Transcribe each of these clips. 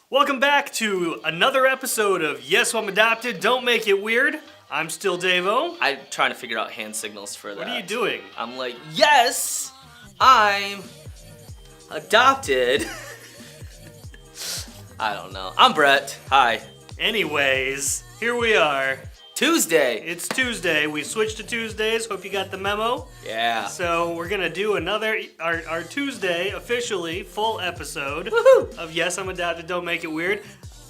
Welcome back to another episode of Yes, I'm Adopted, Don't Make It Weird. I'm still Dave-O. I'm trying to figure out hand signals for that. What are you doing? I'm like, yes, I'm adopted. I don't know. I'm Brett. Hi. Anyways, here we are. Tuesday. It's Tuesday. We switched to Tuesdays. Hope you got the memo. Yeah. So we're going to do our Tuesday, officially, full episode of Yes, I'm Adopted, Don't Make It Weird.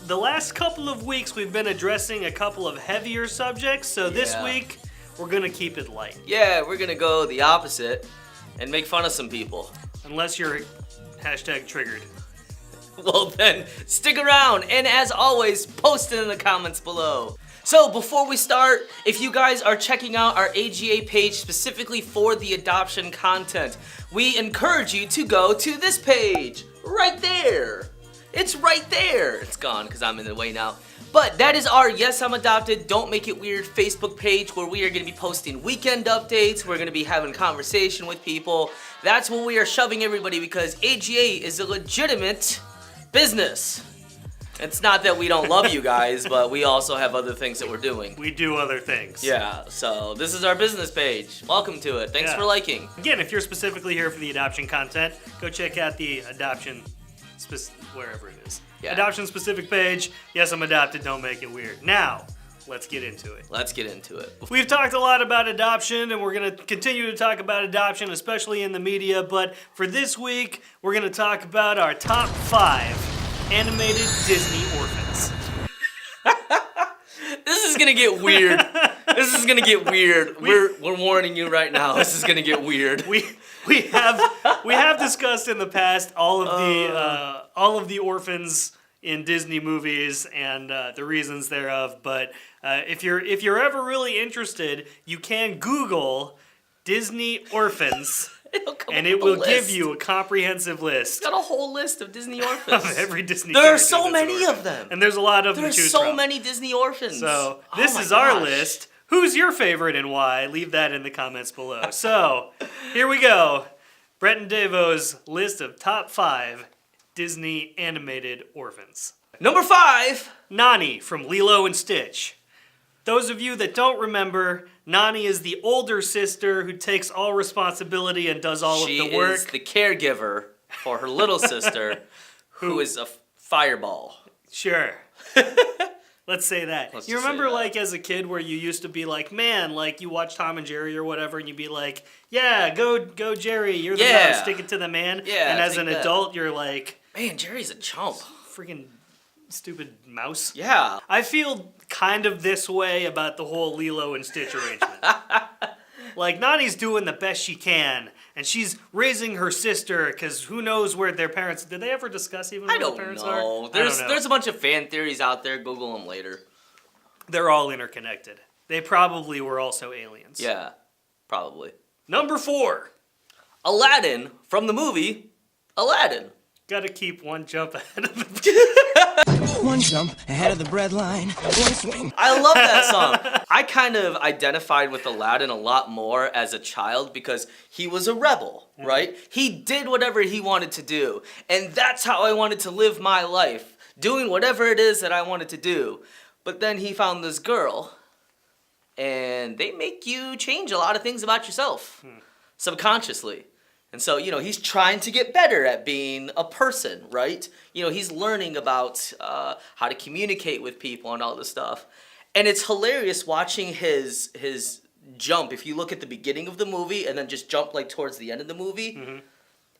The last couple of weeks, we've been addressing a couple of heavier subjects, so this week, we're going to keep it light. Yeah, we're going to go the opposite and make fun of some people. Unless you're #triggered. Well then, stick around, and as always, post it in the comments below. So before we start, if you guys are checking out our AGA page specifically for the adoption content, we encourage you to go to this page, right there. It's right there. It's gone because I'm in the way now. But that is our Yes, I'm Adopted, Don't Make It Weird Facebook page where we are going to be posting weekend updates. We're going to be having conversation with people. That's where we are shoving everybody because AGA is a legitimate business. It's not that we don't love you guys, but we also have other things that we're doing. We do other things. Yeah, so this is our business page. Welcome to it. Thanks for liking. Again, if you're specifically here for the adoption content, go check out the adoption, wherever it is. Yeah. Adoption specific page. Yes, I'm adopted. Don't make it weird. Now, let's get into it. Let's get into it. We've talked a lot about adoption, and we're going to continue to talk about adoption, especially in the media. But for this week, we're going to talk about our top 5 animated Disney orphans. This is gonna get weird. This is gonna get weird. We're warning you right now. This is gonna get weird. We have discussed in the past all of the orphans in Disney movies and the reasons thereof. But if you're ever really interested, you can Google Disney orphans. And it will give you a comprehensive list. It's got a whole list of Disney orphans. Of every Disney There are character so that's many orphan. of them. And there's a lot of them to choose from. There's so many Disney orphans. So this is our list. Who's your favorite and why? Leave that in the comments below. So here we go. Brett and Davo's list of top 5 Disney animated orphans. Number 5. Nani from Lilo and Stitch. Those of you that don't remember, Nani is the older sister who takes all responsibility and does all of the work. She is the caregiver for her little sister, who is a fireball. Sure. Let's say that. You remember, like, as a kid where you used to be like, man, like, you watch Tom and Jerry or whatever, and you'd be like, yeah, go Jerry, you're the mouse, stick it to the man. Yeah, and as an adult, you're like, man, Jerry's a chump. Freaking stupid mouse. Yeah. I feel kind of this way about the whole Lilo and Stitch arrangement. Like, Nani's doing the best she can, and she's raising her sister, because who knows where their parents... Did they ever discuss even where their parents are? I don't know. There's a bunch of fan theories out there. Google them later. They're all interconnected. They probably were also aliens. Yeah, probably. Number 4. Aladdin from the movie Aladdin. Gotta keep one jump ahead of the... One jump ahead of the bread line, one swing. I love that song. I kind of identified with Aladdin a lot more as a child because he was a rebel, right? He did whatever he wanted to do. And that's how I wanted to live my life, doing whatever it is that I wanted to do. But then he found this girl, and they make you change a lot of things about yourself, subconsciously. And so, he's trying to get better at being a person, right? He's learning about how to communicate with people and all this stuff. And it's hilarious watching his jump, if you look at the beginning of the movie and then just jump like towards the end of the movie.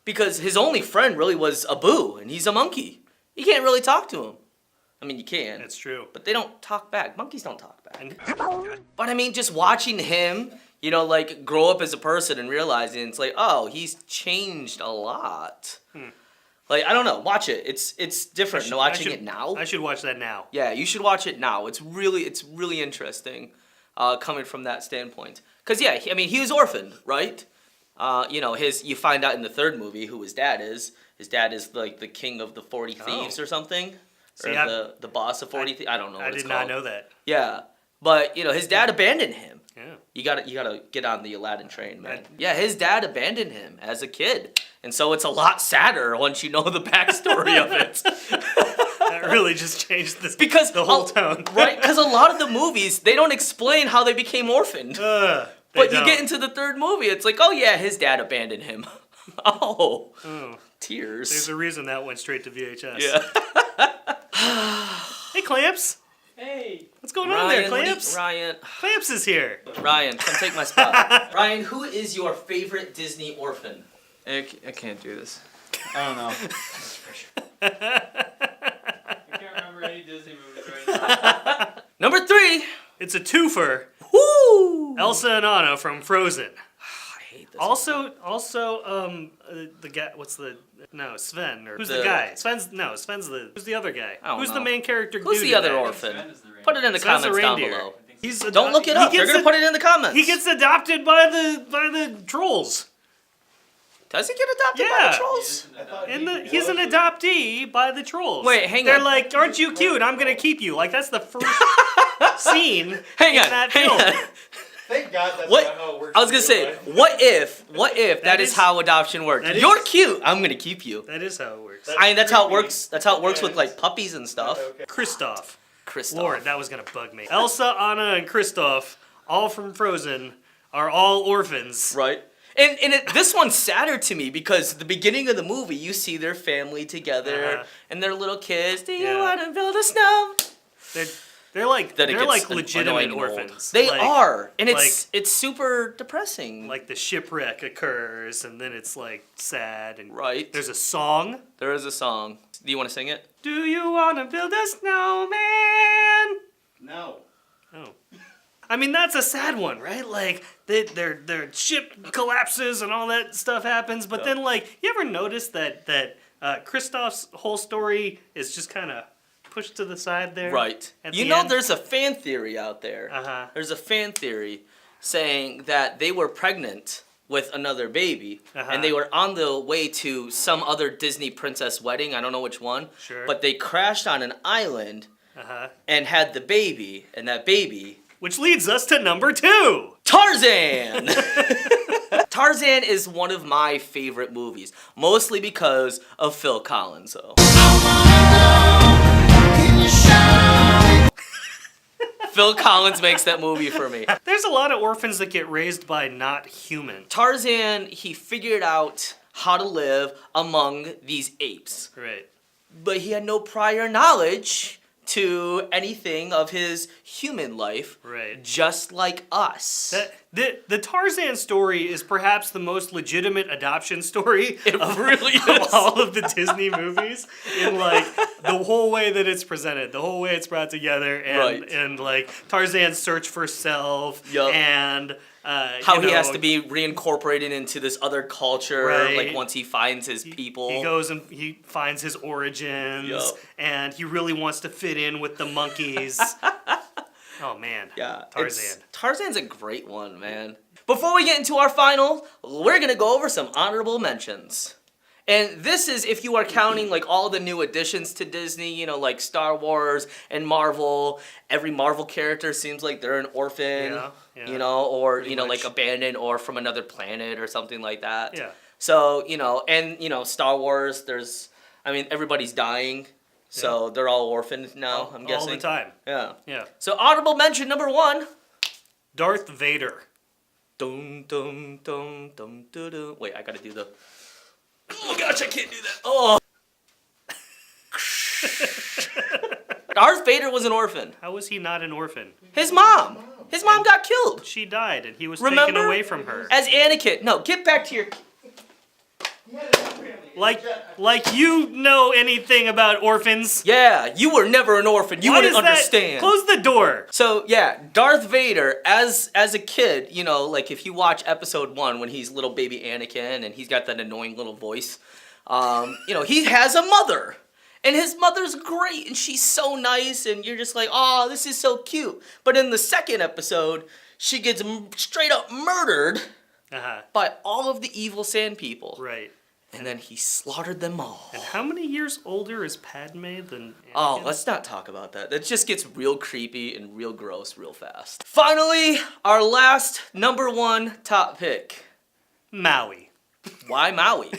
Because his only friend really was Abu, and he's a monkey. You can't really talk to him. I mean, you can. That's true. But they don't talk back. Monkeys don't talk back. But I mean, just watching him... like grow up as a person and realizing it's like, oh, he's changed a lot. Like, I don't know, watch it. It's different watching it now. I should watch that now. Yeah, you should watch it now. It's really interesting coming from that standpoint. Because, yeah, he was orphaned, right? You find out in the 3rd movie who his dad is. His dad is like the king of the 40 thieves or something. See, or the boss of 40 thieves. I don't know what it's called. I did not know that. Yeah. But, his dad abandoned him. Yeah. You gotta get on the Aladdin train, man. Yeah, his dad abandoned him as a kid. And so it's a lot sadder once you know the backstory of it. That really just changed this Because the whole tone. Right? Because a lot of the movies, they don't explain how they became orphaned. But you get into the third movie, it's like, oh yeah, his dad abandoned him. Oh. Tears. There's a reason that went straight to VHS. Yeah. Hey, Clamps. Hey. What's going on there, Clamps? Ryan, Clamps is here. come take my spot. Ryan, who is your favorite Disney orphan? I can't do this. I don't know. I can't remember any Disney movies right now. Number 3. It's a twofer. Woo! Elsa and Anna from Frozen. I hate this. Also, the guy. What's the? No, Sven. Or who's the guy? Sven's the. Who's the other guy? I don't Who's know. the main character? Who's dude the in other that? orphan? Sven is the reindeer. Put it in the Sven's the comments down reindeer. below. Don't look it up. They're gonna put it in the comments. He gets adopted by the trolls. Does he get adopted by Yeah. the trolls? He's an adoptee by the trolls. Wait, hang They're on. like, aren't you cute? I'm gonna keep you. Like that's the first scene Hang in on. that Hang film. on. Thank God that's What? not how it works. I was gonna in say, real life. what if that is how adoption works? that You're is- cute. I'm gonna keep you. That is how it works. I mean, that's how it works. That's how it works Yeah, with like puppies and stuff. Okay. Kristoff. Kristoff. Lord, that was gonna bug me. Elsa, Anna, and Kristoff, all from Frozen, are all orphans. Right. And this one's sadder to me because the beginning of the movie, you see their family together and their little kids. Do you Yeah. want to build a snow? They're like Then it gets legitimate annoying and old. orphans. They Like- are, and it's super depressing. Like the shipwreck occurs, and then it's like sad, and Right. there's a song. There is a song. Do you want to sing it? Do you want to build a snowman? No. Oh. I mean, that's a sad one, right? Like, their ship collapses and all that stuff happens, but then, like, you ever notice that Kristoff's whole story is just kind of pushed to the side there? Right. At You the know, end? there's a fan theory out there. Uh-huh. There's a fan theory saying that they were pregnant with another baby, Uh-huh. and they were on the way to some other Disney princess wedding. I don't know which one. Sure. But they crashed on an island Uh-huh. and had the baby, and that baby, Which leads us to number 2. Tarzan! Tarzan is one of my favorite movies, mostly because of Phil Collins, though. Phil Collins makes that movie for me. There's a lot of orphans that get raised by not humans. Tarzan, he figured out how to live among these apes, Right. but he had no prior knowledge to anything of his human life, Right. just like us. The Tarzan story is perhaps the most legitimate adoption story It of, really of is. all of the Disney movies, in like the whole way that it's presented, the whole way it's brought together, and Right. and like Tarzan's search for self, Yup. and How you he has know, to be reincorporated into this other culture, Right. like once he finds his people. He goes and he finds his origins, Yup. and he really wants to fit in with the monkeys. Oh man, Yeah, Tarzan. Tarzan's a great one, man. Before we get into our final, we're gonna go over some honorable mentions. And this is if you are counting like all the new additions to Disney, you know, like Star Wars and Marvel. Every Marvel character seems like they're an orphan, Yeah, you know, or pretty you know, much. like abandoned or from another planet or something like that. Yeah. So you know, and you know, Star Wars. I mean, everybody's dying, so they're all orphaned now. I'm guessing. all the time. Yeah. Yeah. So honorable mention number 1. Darth Vader. Dum dum dum dum dum dum. Wait, I gotta do the. Oh gosh, I can't do that. Oh. Darth Vader was an orphan. How was he not an orphan? His mom got killed. She died, and he was Remember? taken away from her. As Anakin. No, get back to your. Like you know anything about orphans? Yeah, you were never an orphan. You Why wouldn't is that- understand. Close the door. So yeah, Darth Vader as a kid, you know, like if you watch episode 1 when he's little baby Anakin and he's got that annoying little voice, you know, he has a mother. And his mother's great and she's so nice and you're just like, oh, this is so cute. But in the second episode, she gets straight up murdered Uh-huh. by all of the evil sand people. Right. And then he slaughtered them all. And how many years older is Padme than Anakin? Oh, let's not talk about that. That just gets real creepy and real gross real fast. Finally, our last number 1 top pick. Maui. Why Maui?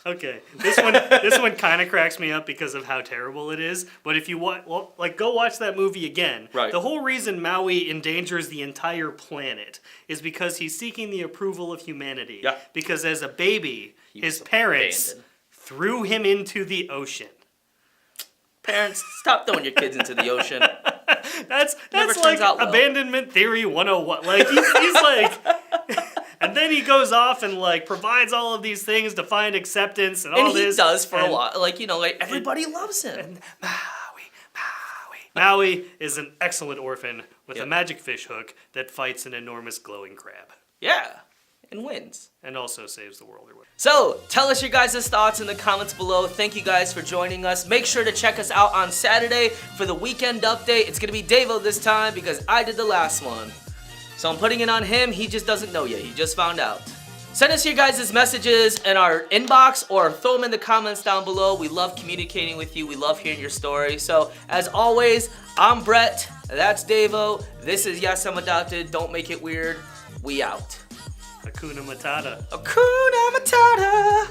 Okay, this one kind of cracks me up because of how terrible it is. But if you go watch that movie again. Right. The whole reason Maui endangers the entire planet is because he's seeking the approval of humanity. Yeah. Because as a baby, his was parents abandoned. threw him into the ocean. Parents, stop throwing your kids into the ocean. That's Never like turns out well. abandonment theory 101. Like he's like. And then he goes off and like provides all of these things to find acceptance and all And he this. does for a and- while. Like, everybody loves him. And Maui is an excellent orphan with Yep. a magic fish hook that fights an enormous glowing crab. Yeah. And wins. And also saves the world or whatever. So, tell us your guys' thoughts in the comments below. Thank you guys for joining us. Make sure to check us out on Saturday for the weekend update. It's going to be Davo this time because I did the last one. So I'm putting it on him. He just doesn't know yet. He just found out. Send us your guys' messages in our inbox or throw them in the comments down below. We love communicating with you. We love hearing your story. So, as always, I'm Brett. That's Davo. This is Yes, I'm Adopted. Don't make it weird. We out. Hakuna Matata. Hakuna Matata.